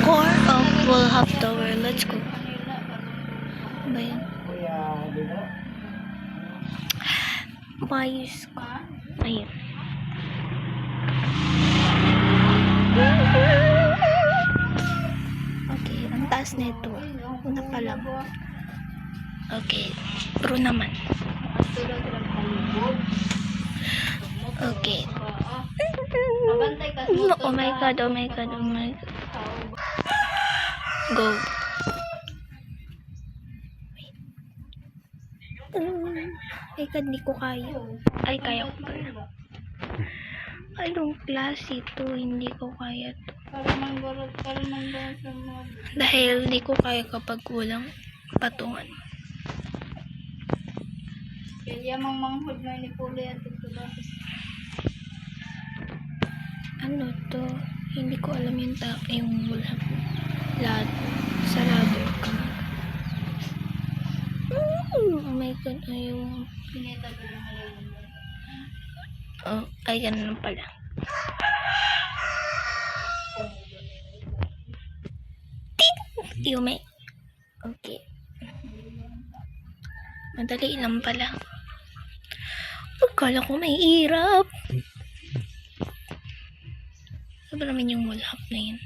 Core of Woolhap Tower. Let's go. Ba yan? Mayos ko. Ayun. Okay, ang taas na ito. Una pa lang. Okay, pro naman. Okay. Oh my god, oh my god, oh my god. Go. Ay, kad, di ko kaya. Ay, kaya ko pala. Anong klase ito? Hindi ko kaya to. Dahil di ko kaya kapag walang patungan. Kaya manghod na ni Puli at ito dapat. Ano to? Hindi ko alam yung wala. Lahat. Sa ladder ka. Oh my god. Ayun. Pinita ko lang ngayon. Oh, ay ganun pala. Yume. Okay. Madali lang pala. Akala ko may hirap. Sabi naman yung wallhap na yun.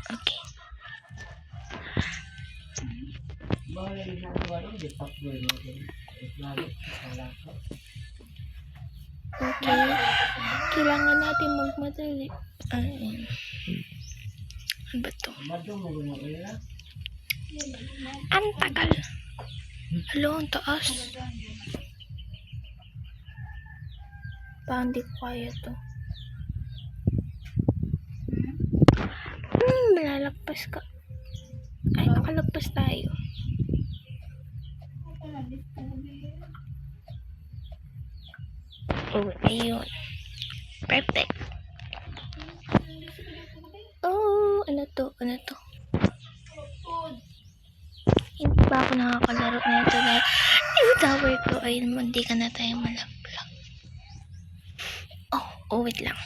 Okay. Okay. Kailangan natin magmadali. Ayun. Ano ba to? Ang tagal. Hello, ang taas. Parang di ko kaya to. Malalagpas ka. Ay, nakalagpas tayo. Oh, ayun. Perfect. Oh, ano to? Ano to? Hindi pa ako nakakalaro na ito dahil yung tower ko ay hindi ka na tayo malaglag. Oh, wait lang.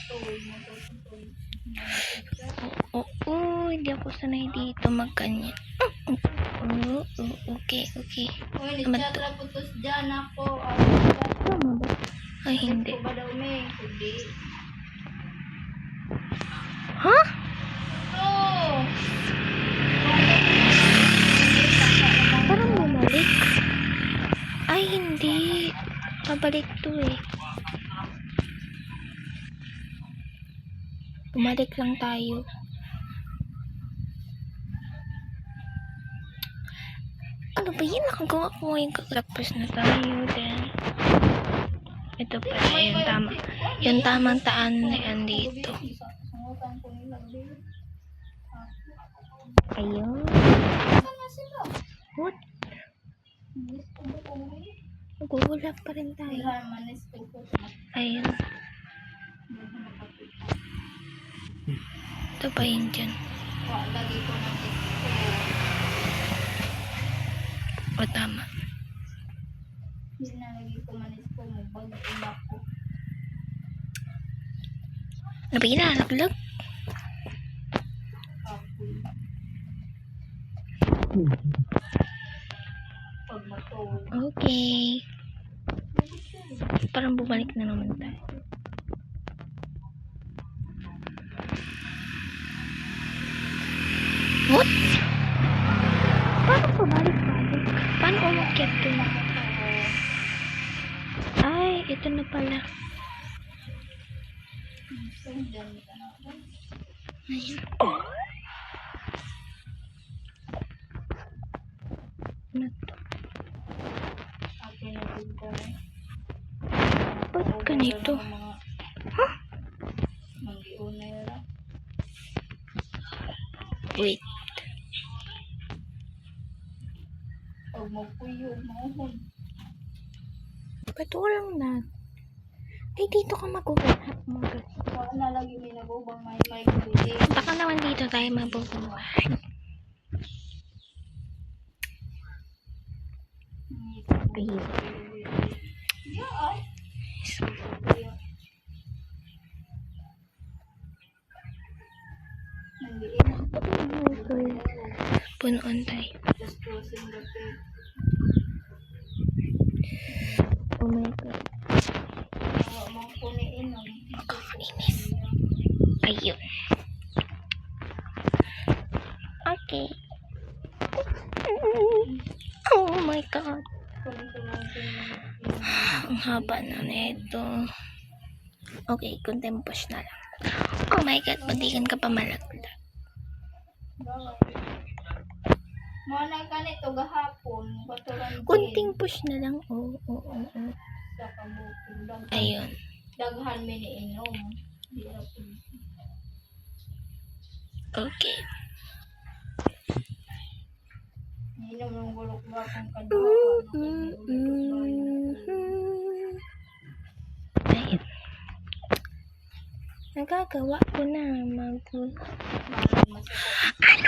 Hindi ako sanay dito magkanyan. Okay. Uy, nagtsatra putos dyan ako. Tama ba? Ay, hindi. Ko ba daw may? Hindi. Ha? Oh! Parang bumalik. Ay, hindi. Pabalik to eh. Bumalik lang tayo. Ano ba yun? Nakagawa ko ngayon kakalagpas na tayo. Then, ito pa yung tama. Yung tamang taan na yan dito. Ayun. What? Nagugulap pa rin tayo. Ayun. Ito pa yun dyan. Lagi ko na O, tama. Sinalagi ko manis ko mo bag ko. Ano ba yun? Nalaglag? Pag matulog. Okay. Parang bumalik na naman tayo. What? Paano pabalik-balik? Paano umakyat dun? Ay, ito na pala. Ayun. Ano to? Ba't ganito? Ha? Wait. Pag magpuyo, mahon. Ba't walang na? Ay, dito ka mag-uulap. Wala na lagi may nagubang may bili. Baka naman dito tayo mabubuhay. Ayun. diin. Punuan tayo. Just crossing the pit. Oh my God. Awa mang puniin. Nakakainis. Ayun. Okay. Oh my God. Ang haba na nito. Okay, content push na lang. Oh my God, padigan ka pa malaglag. Mana ka nito gahapon. Katuran din. Kunting push na lang. Oo, oo, oo. Sa kabukid. Ayun. Daghan miniinom. Di na po. Okay. Inom ng gulok ba kung kadwa. Ayun. Nagagawa ko na mag... Masakit.